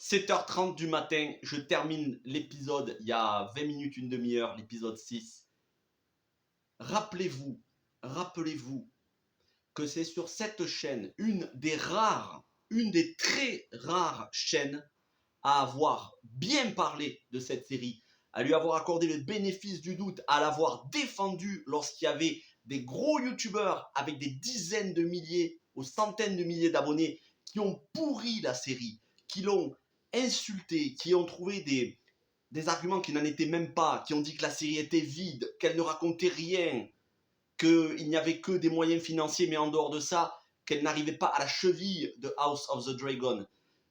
7h30 du matin, je termine l'épisode il y a 20 minutes, une demi-heure, l'épisode 6. Rappelez-vous que c'est sur cette chaîne, une des très rares chaînes à avoir bien parlé de cette série, à lui avoir accordé le bénéfice du doute, à l'avoir défendu lorsqu'il y avait des gros youtubeurs avec des dizaines de milliers ou centaines de milliers d'abonnés qui ont pourri la série, qui l'ont insulté, qui ont trouvé des arguments qui n'en étaient même pas, qui ont dit que la série était vide, qu'elle ne racontait rien, qu'il n'y avait que des moyens financiers, mais en dehors de ça, qu'elle n'arrivait pas à la cheville de House of the Dragon,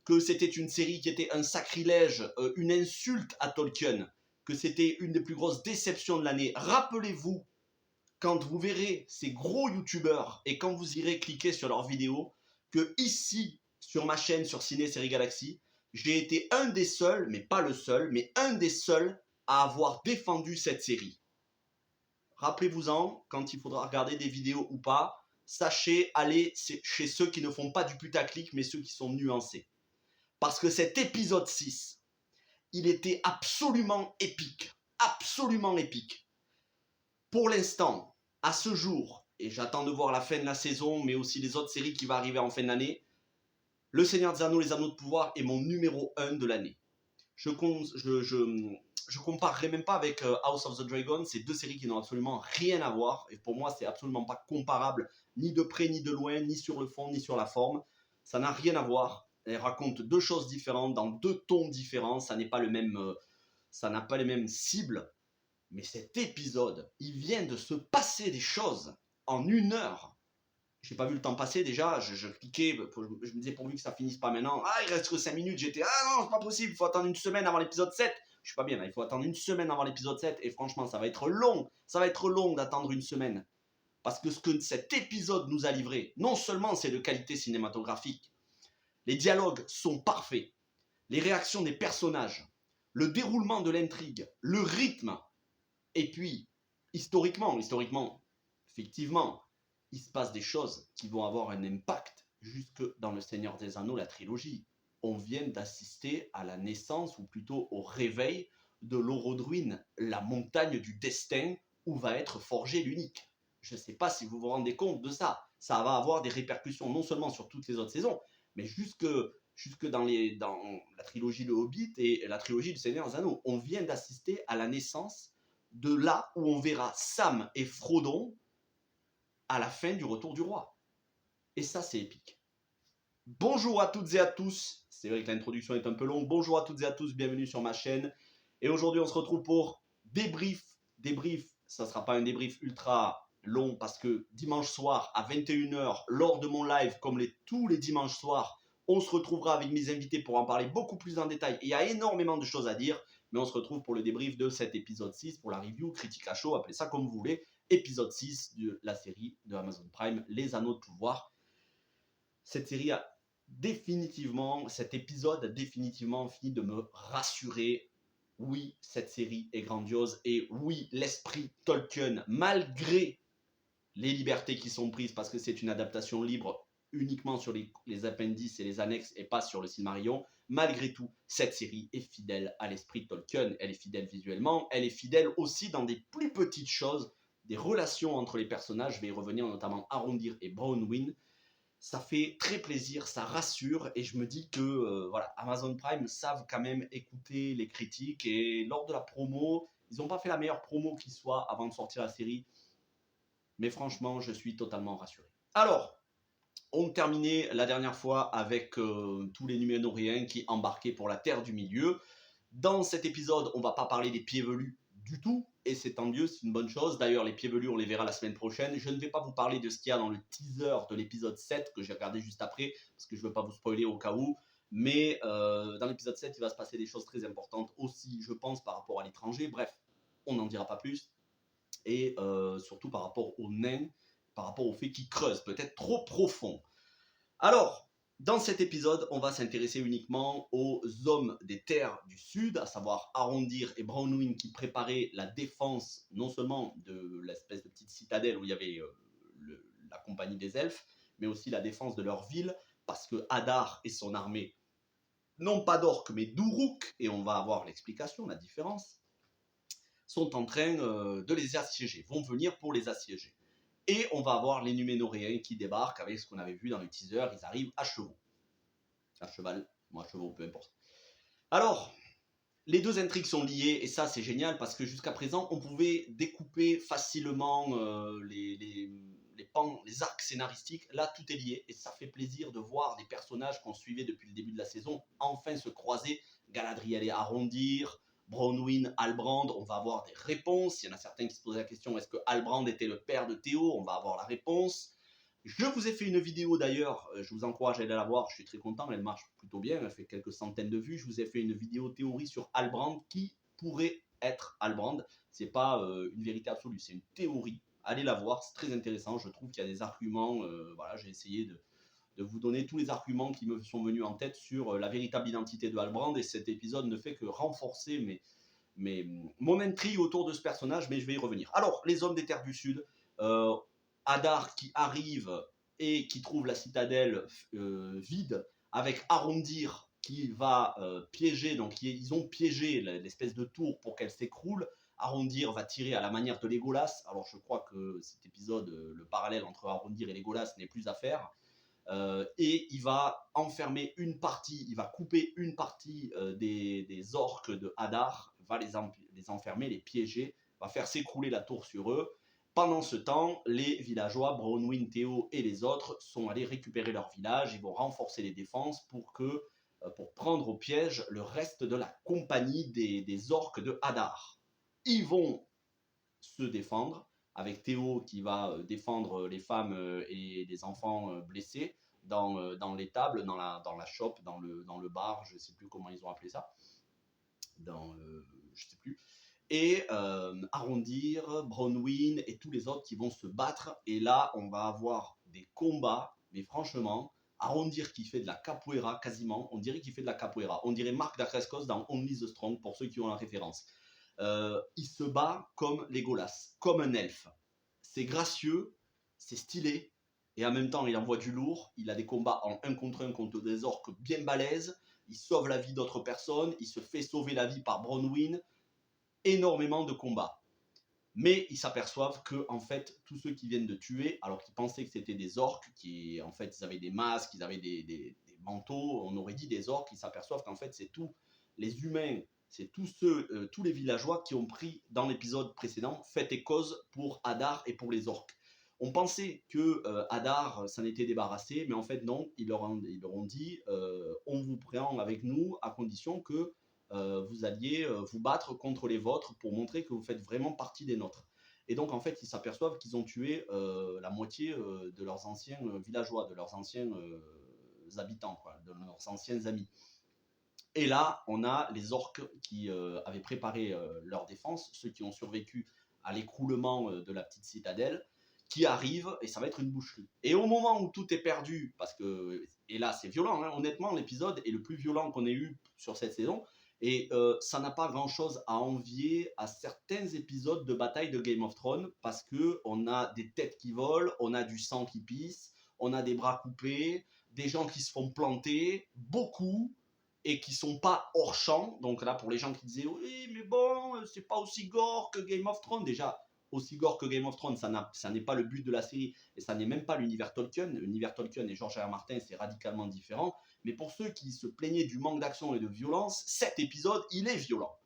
que c'était une série qui était un sacrilège, une insulte à Tolkien, que c'était une des plus grosses déceptions de l'année. Rappelez-vous, quand vous verrez ces gros youtubeurs et quand vous irez cliquer sur leurs vidéos, que ici, sur ma chaîne, sur Ciné Série Galaxy, j'ai été un des seuls, mais pas le seul, mais un des seuls à avoir défendu cette série. Rappelez-vous-en, quand il faudra regarder des vidéos ou pas, sachez aller chez ceux qui ne font pas du putaclic, mais ceux qui sont nuancés. Parce que cet épisode 6, il était absolument épique. Absolument épique. Pour l'instant, à ce jour, et j'attends de voir la fin de la saison, mais aussi les autres séries qui vont arriver en fin d'année, Le Seigneur des Anneaux, les Anneaux de Pouvoir est mon numéro 1 de l'année. Je comparerai même pas avec House of the Dragon, c'est deux séries qui n'ont absolument rien à voir, et pour moi c'est absolument pas comparable, ni de près ni de loin, ni sur le fond, ni sur la forme. Ça n'a rien à voir, elles racontent deux choses différentes, dans deux tons différents, ça n'a pas les mêmes cibles, mais cet épisode, il vient de se passer des choses en 1 heure. J'ai pas vu le temps passer déjà, je cliquais, je me disais pourvu que ça finisse pas maintenant. Ah, il reste que 5 minutes, j'étais ah non, c'est pas possible, il faut attendre une semaine avant l'épisode 7. Je suis pas bien là, il faut attendre une semaine avant l'épisode 7 et franchement, ça va être long d'attendre une semaine. Parce que ce que cet épisode nous a livré, non seulement c'est de qualité cinématographique, les dialogues sont parfaits, les réactions des personnages, le déroulement de l'intrigue, le rythme, et puis, historiquement, effectivement, il se passe des choses qui vont avoir un impact jusque dans Le Seigneur des Anneaux, la trilogie. On vient d'assister à la naissance, ou plutôt au réveil, de l'Orodruin, la montagne du destin où va être forgé l'unique. Je ne sais pas si vous vous rendez compte de ça. Ça va avoir des répercussions non seulement sur toutes les autres saisons, mais jusque dans la trilogie de Hobbit et la trilogie du Seigneur des Anneaux. On vient d'assister à la naissance de là où on verra Sam et Frodon à la fin du Retour du Roi. Et ça, c'est épique. Bonjour à toutes et à tous. C'est vrai que l'introduction est un peu longue. Bonjour à toutes et à tous, bienvenue sur ma chaîne. Et aujourd'hui, on se retrouve pour débrief. Ça ne sera pas un débrief ultra long parce que dimanche soir à 21h, lors de mon live, comme tous les dimanches soirs, on se retrouvera avec mes invités pour en parler beaucoup plus en détail. Il y a énormément de choses à dire, mais on se retrouve pour le débrief de cet épisode 6, pour la review, critique à chaud, appelez ça comme vous voulez. Épisode 6 de la série de Amazon Prime, Les Anneaux de Pouvoir. Cette série cet épisode a définitivement fini de me rassurer. Oui, cette série est grandiose et oui, l'esprit Tolkien, malgré les libertés qui sont prises parce que c'est une adaptation libre uniquement sur les appendices et les annexes et pas sur le Silmarillion, malgré tout, cette série est fidèle à l'esprit Tolkien. Elle est fidèle visuellement, elle est fidèle aussi dans des plus petites choses, des relations entre les personnages. Je vais y revenir, notamment Arondir et Bronwyn. Ça fait très plaisir, ça rassure et je me dis que voilà, Amazon Prime savent quand même écouter les critiques et lors de la promo, ils n'ont pas fait la meilleure promo qui soit avant de sortir la série, mais franchement, je suis totalement rassuré. Alors, on terminait la dernière fois avec tous les Numénoriens qui embarquaient pour la Terre du Milieu. Dans cet épisode, on ne va pas parler des pieds velus du tout, et c'est tant mieux, c'est une bonne chose. D'ailleurs, les pieds velus, on les verra la semaine prochaine. Je ne vais pas vous parler de ce qu'il y a dans le teaser de l'épisode 7, que j'ai regardé juste après, parce que je ne veux pas vous spoiler au cas où. Mais dans l'épisode 7, il va se passer des choses très importantes aussi, je pense, par rapport à l'étranger. Bref, on n'en dira pas plus. Et surtout par rapport aux nains, par rapport au fait qu'ils creusent peut-être trop profond. Alors, dans cet épisode, on va s'intéresser uniquement aux hommes des terres du sud, à savoir Arondir et Bronwyn qui préparaient la défense non seulement de l'espèce de petite citadelle où il y avait la compagnie des elfes, mais aussi la défense de leur ville, parce que Hadar et son armée non pas d'orques, mais d'Uruk, et on va avoir l'explication, la différence, sont en train de les assiéger, vont venir pour les assiéger. Et on va avoir les Numénoréens qui débarquent avec ce qu'on avait vu dans le teaser, ils arrivent à chevaux. À cheval, moi à chevaux, peu importe. Alors, les deux intrigues sont liées, et ça c'est génial, parce que jusqu'à présent, on pouvait découper facilement les arcs scénaristiques. Là, tout est lié, et ça fait plaisir de voir des personnages qu'on suivait depuis le début de la saison enfin se croiser. Galadriel et Arondir, Bronwyn, Halbrand, on va avoir des réponses. Il y en a certains qui se posent la question, est-ce que Halbrand était le père de Théo? On va avoir la réponse. Je vous ai fait une vidéo d'ailleurs, je vous encourage à aller la voir, je suis très content, elle marche plutôt bien, elle fait quelques centaines de vues. Je vous ai fait une vidéo théorie sur Halbrand qui pourrait être Halbrand. C'est pas une vérité absolue, c'est une théorie. Allez la voir, c'est très intéressant. Je trouve qu'il y a des arguments, voilà, j'ai essayé de vous donner tous les arguments qui me sont venus en tête sur la véritable identité de Halbrand, et cet épisode ne fait que renforcer mon intrigue autour de ce personnage, mais je vais y revenir. Alors, les hommes des terres du Sud, euh, Hadar qui arrive et qui trouve la citadelle vide, avec Arondir qui va piéger, donc ils ont piégé l'espèce de tour pour qu'elle s'écroule. Arondir va tirer à la manière de Legolas. Alors je crois que cet épisode, le parallèle entre Arondir et Legolas n'est plus à faire. Et il va enfermer une partie, il va couper une partie des orques de Hadar, va les enfermer, les piéger, va faire s'écrouler la tour sur eux. Pendant ce temps, les villageois, Bronwyn, Théo et les autres, sont allés récupérer leur village. Ils vont renforcer les défenses pour prendre au piège le reste de la compagnie des orques de Hadar. Ils vont se défendre, avec Théo qui va défendre les femmes et les enfants blessés dans l'étable, dans la shop, dans le bar, je ne sais plus comment ils ont appelé ça, je ne sais plus. Et Arondir, Bronwyn et tous les autres qui vont se battre. Et là, on va avoir des combats, mais franchement, Arondir qui fait de la capoeira quasiment, on dirait qu'il fait de la capoeira. On dirait Marc Dacascos dans Only the Strong, pour ceux qui ont la référence. Il se bat comme Legolas, comme un elfe. C'est gracieux, c'est stylé, et en même temps il envoie du lourd. Il a des combats en 1 contre des orques bien balèzes. Il sauve la vie d'autres personnes, il se fait sauver la vie par Bronwyn. Énormément de combats. Mais ils s'aperçoivent que en fait tous ceux qui viennent de tuer, alors qu'ils pensaient que c'était des orques, qui en fait ils avaient des masques, ils avaient des manteaux, on aurait dit des orques, ils s'aperçoivent qu'en fait c'est tous les humains, c'est tous les villageois qui ont pris dans l'épisode précédent fait et cause pour Hadar et pour les orques. On pensait que Hadar s'en était débarrassé, mais en fait non, ils leur ont dit on vous prend avec nous à condition que vous alliez vous battre contre les vôtres pour montrer que vous faites vraiment partie des nôtres. Et donc en fait ils s'aperçoivent qu'ils ont tué la moitié de leurs anciens villageois, de leurs anciens habitants, quoi, de leurs anciens amis. Et là, on a les orques qui avaient préparé leur défense, ceux qui ont survécu à l'écroulement de la petite citadelle, qui arrivent, et ça va être une boucherie. Et au moment où tout est perdu, parce que, et là c'est violent, hein, honnêtement, l'épisode est le plus violent qu'on ait eu sur cette saison, et ça n'a pas grand-chose à envier à certains épisodes de bataille de Game of Thrones, parce qu'on a des têtes qui volent, on a du sang qui pisse, on a des bras coupés, des gens qui se font planter, beaucoup, et qui sont pas hors champ. Donc là, pour les gens qui disaient oui, mais bon, c'est pas aussi gore que Game of Thrones. Déjà, aussi gore que Game of Thrones, ça n'est pas le but de la série, et ça n'est même pas l'univers Tolkien. L'univers Tolkien et George R. R. Martin, c'est radicalement différent. Mais pour ceux qui se plaignaient du manque d'action et de violence, cet épisode, il est violent.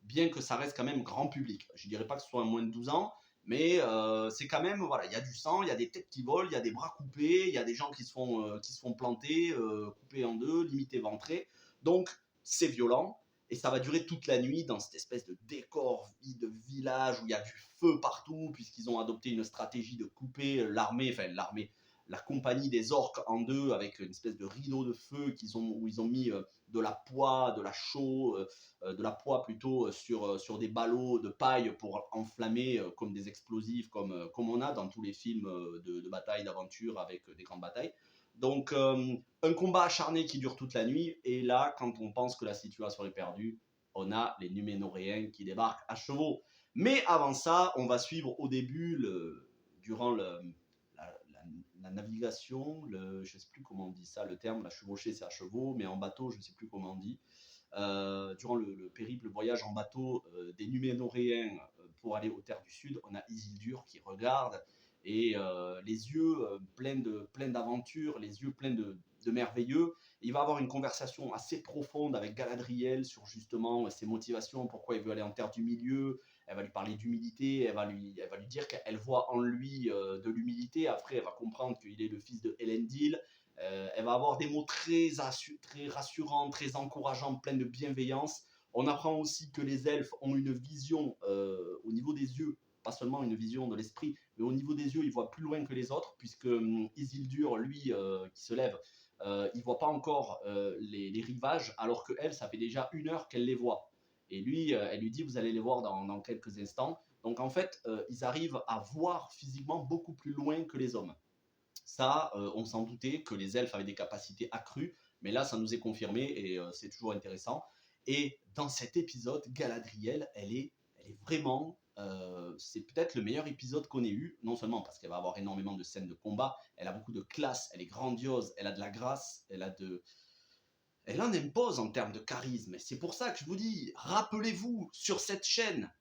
Bien que ça reste quand même grand public. Je dirais pas que ce soit un moins de 12 ans, mais c'est quand même, voilà, il y a du sang, il y a des têtes qui volent, il y a des bras coupés, il y a des gens qui se font planter, coupés en deux, limite éventrés. Donc, c'est violent, et ça va durer toute la nuit dans cette espèce de décor de village où il y a du feu partout, puisqu'ils ont adopté une stratégie de couper la compagnie des orques en deux avec une espèce de rideau de feu où ils ont mis de la poix, de la chaux, de la poix plutôt sur des ballots de paille pour enflammer comme des explosifs, comme on a dans tous les films de bataille, d'aventure avec des grandes batailles. Donc un combat acharné qui dure toute la nuit, et là, quand on pense que la situation est perdue, on a les Numénoréens qui débarquent à chevaux. Mais avant ça, on va suivre au début, durant la navigation, je ne sais plus comment on dit ça, le terme, la chevauchée c'est à chevaux, mais en bateau, je ne sais plus comment on dit. Durant le périple, le voyage en bateau des Numénoréens pour aller aux terres du Sud, on a Isildur qui regarde et les yeux pleins d'aventures, les yeux pleins de merveilleux. Et il va avoir une conversation assez profonde avec Galadriel sur justement ses motivations, pourquoi il veut aller en terre du milieu. Elle va lui parler d'humilité, elle va lui dire qu'elle voit en lui de l'humilité. Après, elle va comprendre qu'il est le fils de Elendil. Elle va avoir des mots très rassurants, très encourageants, pleins de bienveillance. On apprend aussi que les elfes ont une vision au niveau des yeux, pas seulement une vision de l'esprit, mais au niveau des yeux, ils voient plus loin que les autres, puisque Isildur, lui, qui se lève, il voit pas encore les rivages, alors que elle, ça fait déjà 1 heure qu'elle les voit. Et lui, elle lui dit, vous allez les voir dans quelques instants. Donc en fait, ils arrivent à voir physiquement beaucoup plus loin que les hommes. Ça, on s'en doutait que les elfes avaient des capacités accrues, mais là, ça nous est confirmé et c'est toujours intéressant. Et dans cet épisode, Galadriel, elle est vraiment, c'est peut-être le meilleur épisode qu'on ait eu, non seulement parce qu'elle va avoir énormément de scènes de combat, elle a beaucoup de classe, elle est grandiose, elle a de la grâce, elle en impose en termes de charisme. Et c'est pour ça que je vous dis, rappelez-vous sur cette chaîne,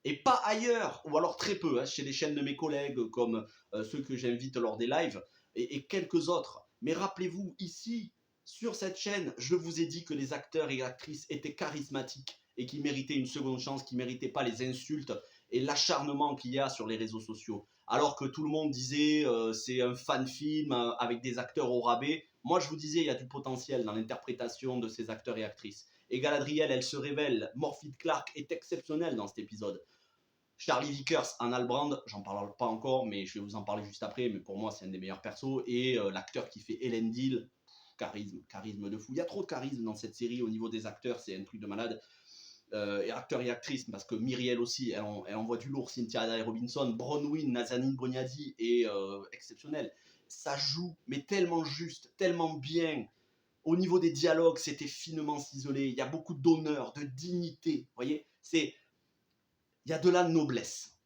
et pas ailleurs, ou alors très peu, hein, chez les chaînes de mes collègues comme ceux que j'invite lors des lives et quelques autres. Mais rappelez-vous, ici, sur cette chaîne, je vous ai dit que les acteurs et actrices étaient charismatiques et qu'ils méritaient une seconde chance, qu'ils ne méritaient pas les insultes et l'acharnement qu'il y a sur les réseaux sociaux. Alors que tout le monde disait c'est un fan film avec des acteurs au rabais. Moi, je vous disais, il y a du potentiel dans l'interprétation de ces acteurs et actrices. Et Galadriel, elle se révèle. Morphy Clark est exceptionnel dans cet épisode. Charlie Vickers en Halbrand, j'en parle pas encore, mais je vais vous en parler juste après. Mais pour moi, c'est un des meilleurs persos. Et l'acteur qui fait Elendil, charisme de fou. Il y a trop de charisme dans cette série au niveau des acteurs, c'est un truc de malade. Et acteurs et actrices, parce que Myriel aussi, elle envoie du lourd. Cynthia Day Robinson, Bronwyn, Nazanin Boniadi est exceptionnel. Ça joue, mais tellement juste, tellement bien. Au niveau des dialogues, c'était finement ciselé. Il y a beaucoup d'honneur, de dignité. Vous voyez, il y a de la noblesse.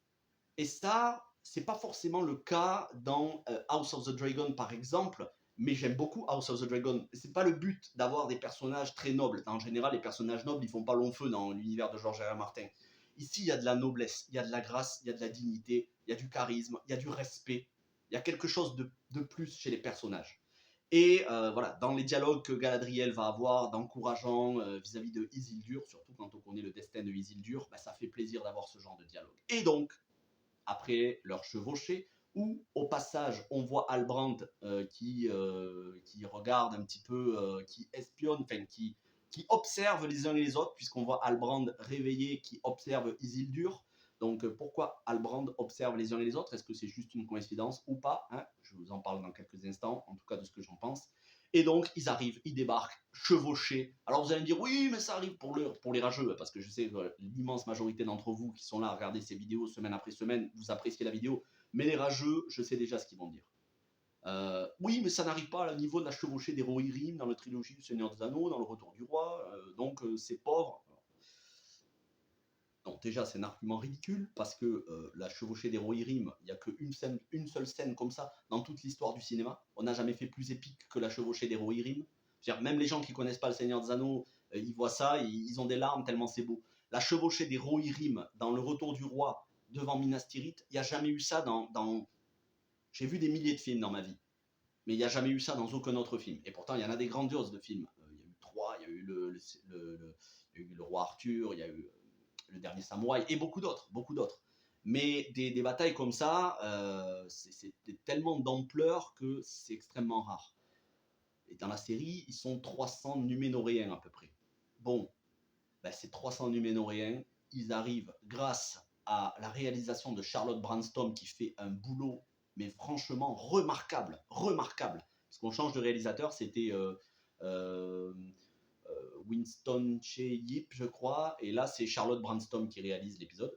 Et ça, c'est pas forcément le cas dans House of the Dragon, par exemple, mais j'aime beaucoup House of the Dragon. C'est pas le but d'avoir des personnages très nobles. En général, les personnages nobles, ils font pas long feu dans l'univers de George R. R. Martin. Ici, il y a de la noblesse, il y a de la grâce, il y a de la dignité, il y a du charisme, il y a du respect. Il y a quelque chose de plus chez les personnages. Et voilà, dans les dialogues que Galadriel va avoir d'encourageant vis-à-vis de Isildur, surtout quand on connaît le destin de Isildur, bah, ça fait plaisir d'avoir ce genre de dialogue. Et donc, après leur chevauchée, où au passage on voit Halbrand qui regarde un petit peu, qui espionne, enfin qui observe les uns et les autres, puisqu'on voit Halbrand réveillé qui observe Isildur. Donc pourquoi Halbrand observe les uns et les autres? Est-ce que c'est juste une coïncidence ou pas, hein? Je vous en parle dans quelques instants, en tout cas de ce que j'en pense. Et donc ils arrivent, ils débarquent, chevauchés. Alors vous allez me dire, oui, mais ça arrive pour les rageux, parce que je sais que l'immense majorité d'entre vous qui sont là à regarder ces vidéos semaine après semaine, vous appréciez la vidéo. Mais les rageux, je sais déjà ce qu'ils vont dire. Oui, mais ça n'arrive pas à la niveau de la chevauchée des Rohirrim dans la trilogie du Seigneur des Anneaux, dans le Retour du Roi, donc c'est pauvre. Non, déjà, c'est un argument ridicule parce que la chevauchée des Rohirrim, il n'y a une seule scène comme ça dans toute l'histoire du cinéma. On n'a jamais fait plus épique que la chevauchée des Rohirrim. Même les gens qui ne connaissent pas le Seigneur des Anneaux, ils voient ça, ils ont des larmes tellement c'est beau. La chevauchée des Rohirrim dans le Retour du Roi devant Minas Tirith, il n'y a jamais eu ça dans... J'ai vu des milliers de films dans ma vie, mais il n'y a jamais eu ça dans aucun autre film. Et pourtant, il y en a des grandioses de films. Il y a eu Troie, il y a eu il y a eu le Roi Arthur, il y a eu le Dernier Samouraï, et beaucoup d'autres, beaucoup d'autres. Mais des batailles comme ça, c'est tellement d'ampleur que c'est extrêmement rare. Et dans la série, ils sont 300 Numénoréens à peu près. Bon, ben ces 300 Numénoréens, ils arrivent grâce à la réalisation de Charlotte Branston qui fait un boulot, mais franchement remarquable, remarquable. Parce qu'on change de réalisateur, c'était Winston Che-Yip, je crois, et là c'est Charlotte Branston qui réalise l'épisode.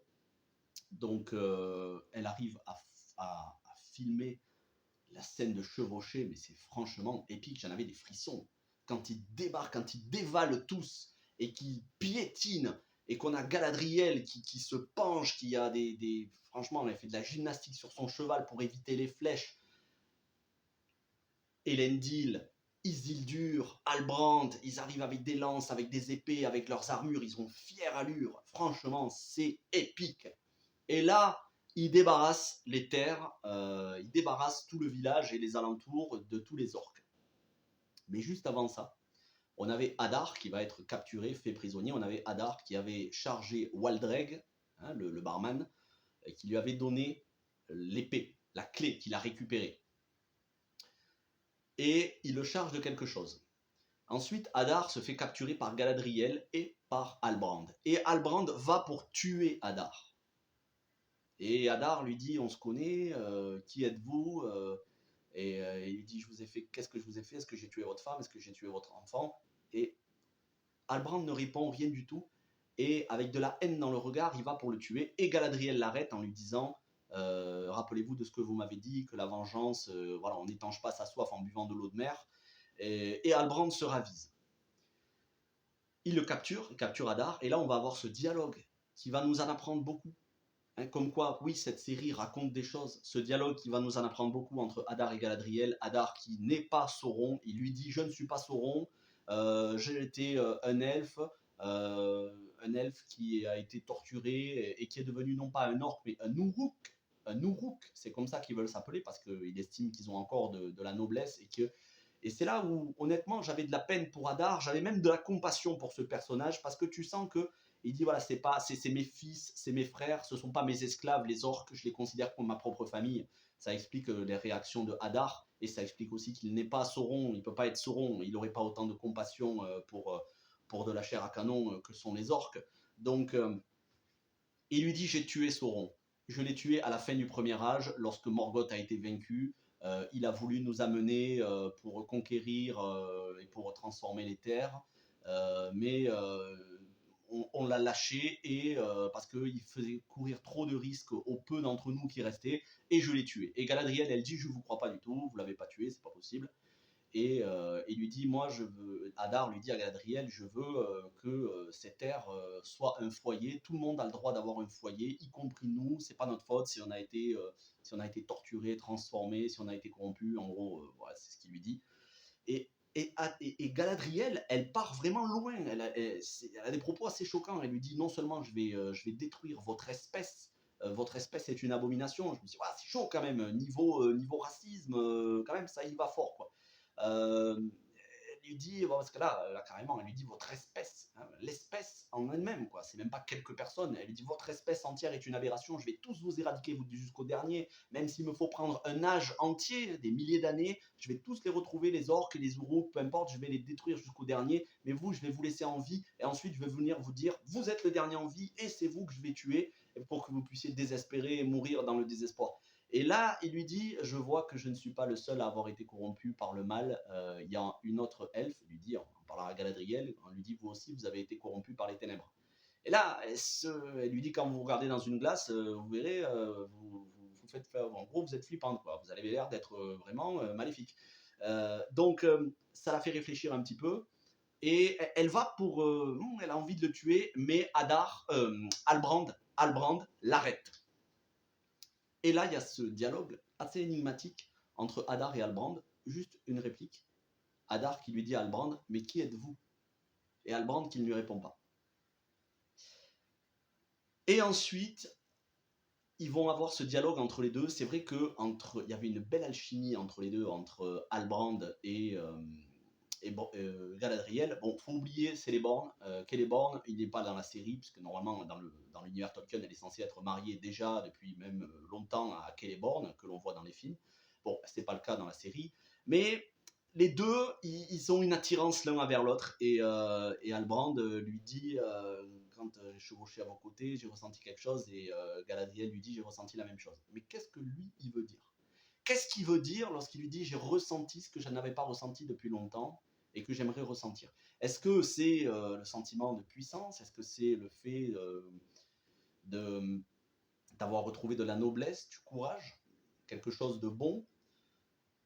Donc elle arrive à filmer la scène de chevauchée, mais c'est franchement épique, j'en avais des frissons. Quand ils débarquent, quand ils dévalent tous, et qu'ils piétinent, et qu'on a Galadriel qui se penche, qui a franchement, elle fait de la gymnastique sur son cheval pour éviter les flèches. Elendil, Isildur, Halbrand, ils arrivent avec des lances, avec des épées, avec leurs armures, ils ont fière allure. Franchement, c'est épique. Et là, ils débarrassent les terres, ils débarrassent tout le village et les alentours de tous les orques. Mais juste avant ça, on avait Hadar qui va être capturé, fait prisonnier. On avait Hadar qui avait chargé Waldreg, hein, le barman, et qui lui avait donné l'épée, la clé qu'il a récupérée. Et il le charge de quelque chose. Ensuite, Hadar se fait capturer par Galadriel et par Halbrand. Et Halbrand va pour tuer Hadar. Et Hadar lui dit, on se connaît, qui êtes-vous et il lui dit, je vous ai fait, qu'est-ce que je vous ai fait? Est-ce que j'ai tué votre femme? Est-ce que j'ai tué votre enfant? Et Halbrand ne répond rien du tout. Et avec de la haine dans le regard, il va pour le tuer. Et Galadriel l'arrête en lui disant, rappelez-vous de ce que vous m'avez dit, que la vengeance, voilà, on n'étanche pas sa soif en buvant de l'eau de mer. Et Halbrand se ravise. Il le capture, il capture Hadar, et là on va avoir ce dialogue qui va nous en apprendre beaucoup. Hein, comme quoi, oui, cette série raconte des choses. Ce dialogue qui va nous en apprendre beaucoup entre Hadar et Galadriel. Hadar qui n'est pas Sauron, il lui dit, je ne suis pas Sauron, j'ai été un elfe qui a été torturé et qui est devenu non pas un orc, mais un Uruk. Un Uruk, c'est comme ça qu'ils veulent s'appeler parce qu'ils estiment qu'ils ont encore de la noblesse et c'est là où, honnêtement, j'avais de la peine pour Hadar, j'avais même de la compassion pour ce personnage, parce que tu sens que il dit voilà, c'est mes fils, c'est mes frères, ce sont pas mes esclaves, les orques, je les considère comme ma propre famille. Ça explique les réactions de Hadar, et ça explique aussi qu'il n'est pas Sauron, il peut pas être Sauron, il n'aurait pas autant de compassion pour de la chair à canon que sont les orques. Donc, il lui dit j'ai tué Sauron. Je l'ai tué à la fin du premier âge, lorsque Morgoth a été vaincu. Il a voulu nous amener pour conquérir et pour transformer les terres. Mais on l'a lâché et parce qu'il faisait courir trop de risques aux peu d'entre nous qui restaient, et je l'ai tué. Et Galadriel, elle dit, je vous crois pas du tout, vous l'avez pas tué, c'est pas possible. Et il lui dit, moi je veux, Hadar lui dit à Galadriel, je veux que ces terres soient un foyer, tout le monde a le droit d'avoir un foyer, y compris nous, c'est pas notre faute si on a été torturé, transformé, si on a été corrompu, en gros, voilà, c'est ce qu'il lui dit. Et Galadriel, elle part vraiment loin. Elle a des propos assez choquants. Elle lui dit non seulement je vais détruire votre espèce est une abomination. Je me dis, ouais, c'est chaud quand même. Niveau racisme, quand même, ça y va fort, quoi. Euh, Elle lui dit, bon, parce que là, carrément, elle lui dit votre espèce, hein, l'espèce en elle-même, quoi. C'est même pas quelques personnes. Elle lui dit votre espèce entière est une aberration. Je vais tous vous éradiquer jusqu'au dernier, même s'il me faut prendre un âge entier, des milliers d'années. Je vais tous les retrouver, les orques, les Uruks, peu importe. Je vais les détruire jusqu'au dernier. Mais vous, je vais vous laisser en vie. Et ensuite, je vais venir vous dire, vous êtes le dernier en vie et c'est vous que je vais tuer pour que vous puissiez désespérer et mourir dans le désespoir. Et là, il lui dit, je vois que je ne suis pas le seul à avoir été corrompu par le mal. Il y a une autre elfe, il lui dit, en parlant à Galadriel, on lui dit, vous aussi, vous avez été corrompu par les ténèbres. Et là, elle lui dit, quand vous regardez dans une glace, vous verrez, vous faites faire, en gros, vous êtes flippante, quoi. Vous avez l'air d'être vraiment maléfique. Donc, ça la fait réfléchir un petit peu. Et elle va pour, elle a envie de le tuer, mais Halbrand l'arrête. Et là, il y a ce dialogue assez énigmatique entre Hadar et Halbrand. Juste une réplique. Hadar qui lui dit à Halbrand, mais qui êtes-vous? Et Halbrand qui ne lui répond pas. Et ensuite, ils vont avoir ce dialogue entre les deux. C'est vrai qu'il y avait une belle alchimie entre les deux, entre Halbrand et Galadriel. Bon, faut oublier Celeborn. Celeborn, il n'est pas dans la série, puisque normalement, dans l'univers Tolkien, elle est censée être mariée déjà depuis même longtemps à Celeborn, que l'on voit dans les films. Bon, c'est pas le cas dans la série. Mais les deux, ils ont une attirance l'un vers l'autre. Et Halbrand lui dit, quand j'ai chevauché à vos côtés, j'ai ressenti quelque chose. Et Galadriel lui dit, j'ai ressenti la même chose. Mais qu'est-ce que lui, il veut dire? Qu'est-ce qu'il veut dire lorsqu'il lui dit, j'ai ressenti ce que je n'avais pas ressenti depuis longtemps et que j'aimerais ressentir? Est-ce que c'est le sentiment de puissance? Est-ce que c'est le fait de, d'avoir retrouvé de la noblesse, du courage, quelque chose de bon?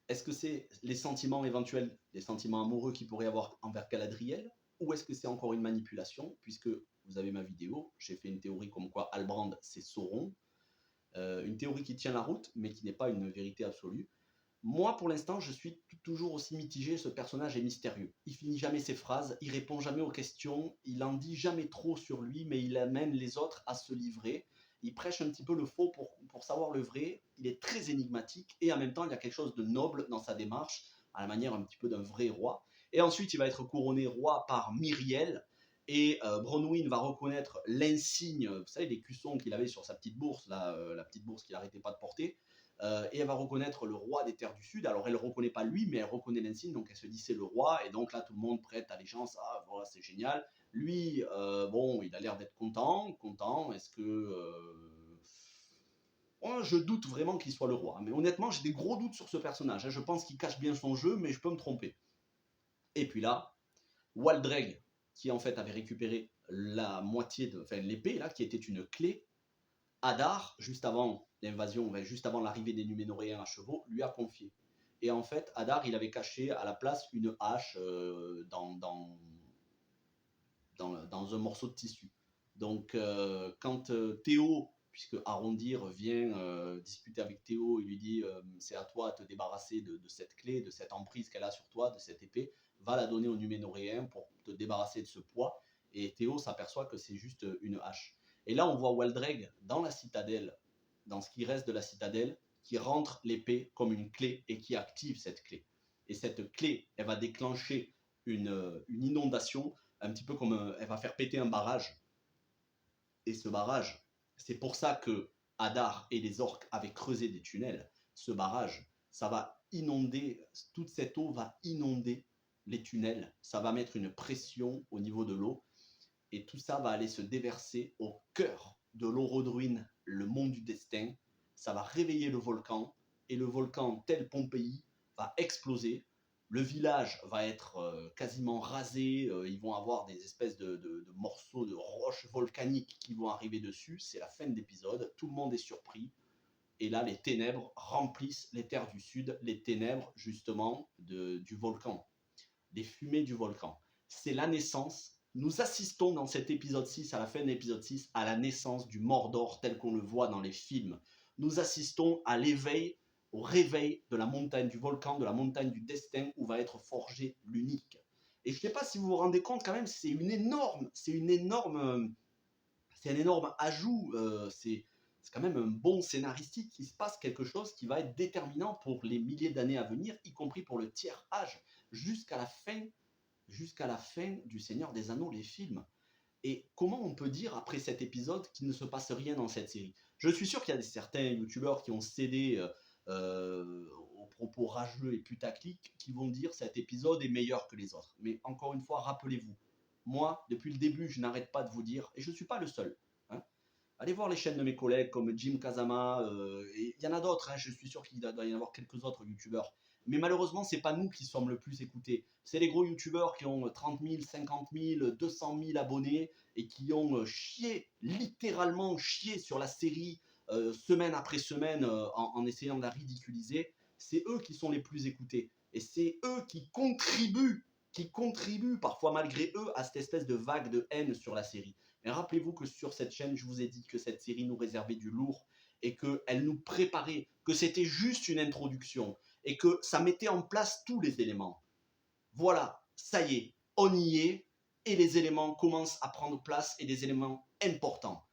Est-ce que c'est les sentiments éventuels, les sentiments amoureux qu'il pourrait avoir envers Galadriel? Ou est-ce que c'est encore une manipulation? Puisque vous avez ma vidéo, j'ai fait une théorie comme quoi Halbrand c'est Sauron. Une théorie qui tient la route, mais qui n'est pas une vérité absolue. Moi, pour l'instant, je suis toujours aussi mitigé. Ce personnage est mystérieux. Il finit jamais ses phrases, il répond jamais aux questions, il en dit jamais trop sur lui, mais il amène les autres à se livrer. Il prêche un petit peu le faux pour savoir le vrai. Il est très énigmatique et en même temps, il y a quelque chose de noble dans sa démarche, à la manière un petit peu d'un vrai roi. Et ensuite, il va être couronné roi par Myriel. Et Bronwyn va reconnaître l'insigne, vous savez, les cuissons qu'il avait sur sa petite bourse, là, la petite bourse qu'il n'arrêtait pas de porter. Et elle va reconnaître le roi des terres du Sud. Alors elle ne le reconnaît pas lui, mais elle reconnaît l'insigne, donc elle se dit c'est le roi. Et donc là, tout le monde prête allégeance. Ah, voilà, c'est génial. Lui, bon, il a l'air d'être content. Est-ce que. Moi, je doute vraiment qu'il soit le roi. Mais honnêtement, j'ai des gros doutes sur ce personnage. Je pense qu'il cache bien son jeu, mais je peux me tromper. Et puis là, Waldreg, qui en fait avait récupéré la moitié de. Enfin, l'épée, là, qui était une clé. Hadar, juste avant l'invasion, juste avant l'arrivée des Numénoréens à chevaux, lui a confié. Et en fait, Hadar, il avait caché à la place une hache dans un morceau de tissu. Donc, quand Théo, puisque Arondir vient discuter avec Théo, il lui dit c'est à toi de te débarrasser de cette clé, de cette emprise qu'elle a sur toi, de cette épée, va la donner aux Numénoréens pour te débarrasser de ce poids. Et Théo s'aperçoit que c'est juste une hache. Et là, on voit Waldreg dans la citadelle, dans ce qui reste de la citadelle, qui rentre l'épée comme une clé et qui active cette clé. Et cette clé, elle va déclencher une inondation, un petit peu comme elle va faire péter un barrage. Et ce barrage, c'est pour ça que Hadar et les orques avaient creusé des tunnels. Ce barrage, ça va inonder, toute cette eau va inonder les tunnels, ça va mettre une pression au niveau de l'eau, et tout ça va aller se déverser au cœur de l'Orodruin, le monde du destin. Ça va réveiller le volcan, et le volcan, tel Pompéi, va exploser. Le village va être quasiment rasé, ils vont avoir des espèces de morceaux de roches volcaniques qui vont arriver dessus. C'est la fin de l'épisode, tout le monde est surpris. Et là, les ténèbres remplissent les terres du sud, les ténèbres justement du volcan, des fumées du volcan. C'est la naissance. Nous assistons dans cet épisode 6, à la fin de l'épisode 6, à la naissance du Mordor tel qu'on le voit dans les films. Nous assistons à l'éveil, au réveil de la montagne du volcan, de la montagne du destin où va être forgé l'unique. Et je ne sais pas si vous vous rendez compte quand même, c'est un énorme ajout. C'est quand même un bon scénaristique. Il se passe quelque chose qui va être déterminant pour les milliers d'années à venir, y compris pour le tiers âge, jusqu'à la fin du Seigneur des Anneaux, les films. Et comment on peut dire, après cet épisode, qu'il ne se passe rien dans cette série? Je suis sûr qu'il y a certains youtubeurs qui ont cédé aux propos rageux et putaclic qui vont dire cet épisode est meilleur que les autres. Mais encore une fois, rappelez-vous, moi, depuis le début, je n'arrête pas de vous dire, et je ne suis pas le seul, hein. Allez voir les chaînes de mes collègues comme Jim Kazama, et il y en a d'autres, hein, je suis sûr qu'il doit y en avoir quelques autres youtubeurs. Mais malheureusement, c'est pas nous qui sommes le plus écoutés. C'est les gros youtubeurs qui ont 30 000, 50 000, 200 000 abonnés et qui ont chié, littéralement chié sur la série semaine après semaine en essayant de la ridiculiser. C'est eux qui sont les plus écoutés. Et c'est eux qui contribuent parfois malgré eux à cette espèce de vague de haine sur la série. Mais rappelez-vous que sur cette chaîne, je vous ai dit que cette série nous réservait du lourd et qu'elle nous préparait, que c'était juste une introduction et que ça mettait en place tous les éléments. Voilà, ça y est, on y est et les éléments commencent à prendre place et des éléments importants.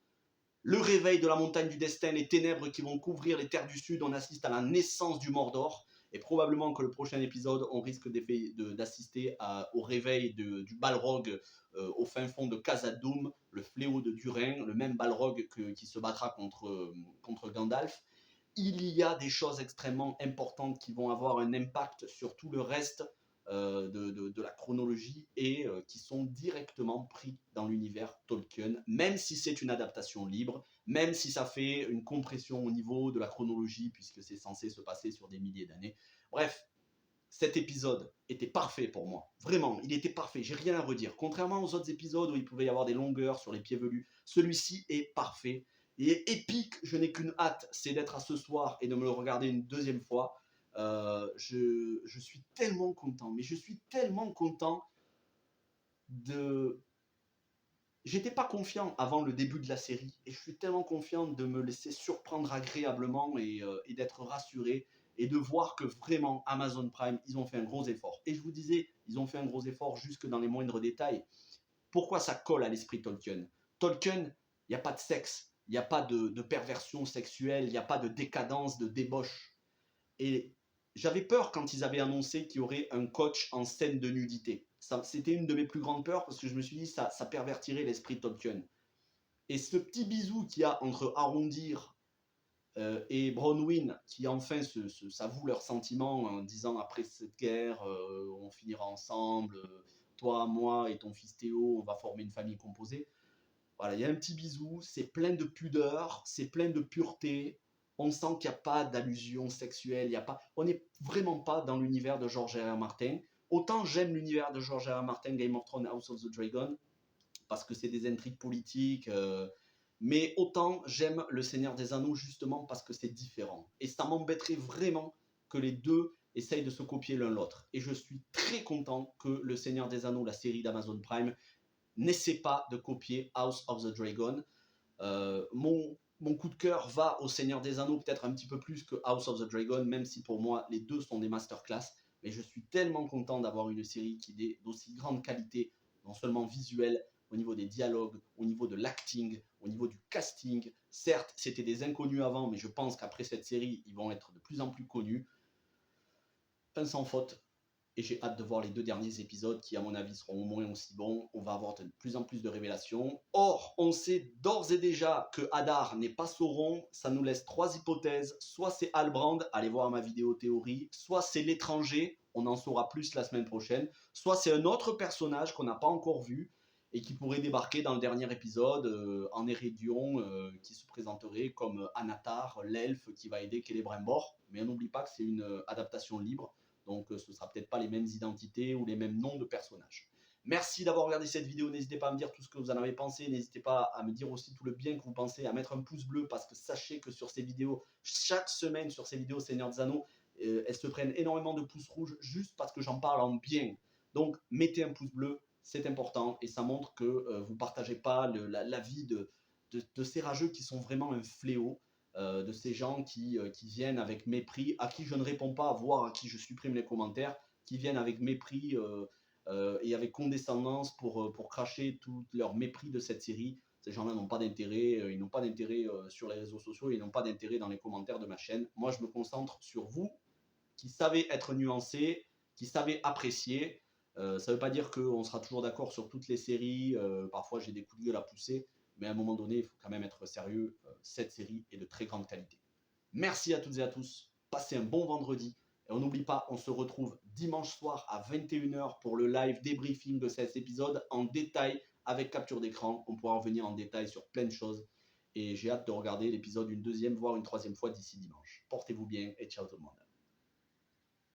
Le réveil de la montagne du destin, les ténèbres qui vont couvrir les terres du sud, on assiste à la naissance du Mordor. Et probablement que le prochain épisode, on risque d'assister au réveil du Balrog au fin fond de Khazad-dûm, le fléau de Durin, le même Balrog qui se battra contre Gandalf. Il y a des choses extrêmement importantes qui vont avoir un impact sur tout le reste de la chronologie et qui sont directement pris dans l'univers Tolkien, même si c'est une adaptation libre, même si ça fait une compression au niveau de la chronologie, puisque c'est censé se passer sur des milliers d'années. Bref, cet épisode était parfait pour moi. Vraiment, il était parfait. J'ai rien à redire. Contrairement aux autres épisodes où il pouvait y avoir des longueurs sur les pieds velus, celui-ci est parfait. Il est épique. Je n'ai qu'une hâte, c'est d'être à ce soir et de me le regarder une deuxième fois. Je suis tellement content, mais je suis tellement content de... J'étais pas confiant avant le début de la série et je suis tellement confiant de me laisser surprendre agréablement et d'être rassuré et de voir que vraiment Amazon Prime, ils ont fait un gros effort. Et je vous disais, ils ont fait un gros effort jusque dans les moindres détails. Pourquoi ça colle à l'esprit Tolkien? Tolkien, il n'y a pas de sexe, il n'y a pas de perversion sexuelle, il n'y a pas de décadence, de débauche. Et j'avais peur quand ils avaient annoncé qu'il y aurait un coach en scène de nudité. C'était une de mes plus grandes peurs parce que je me suis dit ça pervertirait l'esprit Tolkien. Et ce petit bisou qu'il y a entre Arondir et Bronwyn, qui enfin s'avouent leurs sentiments en disant après cette guerre, on finira ensemble, toi, moi et ton fils Théo, on va former une famille composée. Voilà, il y a un petit bisou, c'est plein de pudeur, c'est plein de pureté. On sent qu'il n'y a pas d'allusion sexuelle, il y a pas, on n'est vraiment pas dans l'univers de George R. R. Martin. Autant j'aime l'univers de George R. R. Martin, Game of Thrones, House of the Dragon, parce que c'est des intrigues politiques, mais autant j'aime Le Seigneur des Anneaux justement parce que c'est différent. Et ça m'embêterait vraiment que les deux essayent de se copier l'un l'autre. Et je suis très content que Le Seigneur des Anneaux, la série d'Amazon Prime, n'essaie pas de copier House of the Dragon. Mon coup de cœur va au Seigneur des Anneaux peut-être un petit peu plus que House of the Dragon, même si pour moi les deux sont des masterclass. Mais je suis tellement content d'avoir une série qui est d'aussi grande qualité, non seulement visuelle, au niveau des dialogues, au niveau de l'acting, au niveau du casting. Certes, c'était des inconnus avant, mais je pense qu'après cette série, ils vont être de plus en plus connus. Un sans faute. Et j'ai hâte de voir les 2 derniers épisodes qui, à mon avis, seront au moins aussi bons. On va avoir de plus en plus de révélations. Or, on sait d'ores et déjà que Hadar n'est pas Sauron. Ça nous laisse 3 hypothèses. Soit c'est Halbrand, allez voir ma vidéo théorie. Soit c'est l'étranger, on en saura plus la semaine prochaine. Soit c'est un autre personnage qu'on n'a pas encore vu et qui pourrait débarquer dans le dernier épisode en Erédion, qui se présenterait comme Anatar, l'elfe qui va aider Celebrimbor. Mais on n'oublie pas que c'est une adaptation libre. Donc ce ne sera peut-être pas les mêmes identités ou les mêmes noms de personnages. Merci d'avoir regardé cette vidéo, n'hésitez pas à me dire tout ce que vous en avez pensé, n'hésitez pas à me dire aussi tout le bien que vous pensez, à mettre un pouce bleu parce que sachez que sur ces vidéos, chaque semaine sur ces vidéos Seigneur des Anneaux, elles se prennent énormément de pouces rouges juste parce que j'en parle en bien. Donc mettez un pouce bleu, c'est important et ça montre que vous ne partagez pas l'avis de ces rageux qui sont vraiment un fléau. De ces gens qui viennent avec mépris, à qui je ne réponds pas, voire à qui je supprime les commentaires, qui viennent avec mépris et avec condescendance pour cracher tout leur mépris de cette série. Ces gens-là n'ont pas d'intérêt, ils n'ont pas d'intérêt sur les réseaux sociaux, ils n'ont pas d'intérêt dans les commentaires de ma chaîne. Moi, je me concentre sur vous, qui savez être nuancés, qui savez apprécier. Ça ne veut pas dire qu'on sera toujours d'accord sur toutes les séries, parfois j'ai des coups de gueule à pousser, mais à un moment donné, il faut quand même être sérieux. Cette série est de très grande qualité. Merci à toutes et à tous. Passez un bon vendredi. Et on n'oublie pas, on se retrouve dimanche soir à 21h pour le live débriefing de cet épisode en détail avec capture d'écran. On pourra revenir en détail sur plein de choses. Et j'ai hâte de regarder l'épisode une deuxième, voire une troisième fois d'ici dimanche. Portez-vous bien et ciao tout le monde.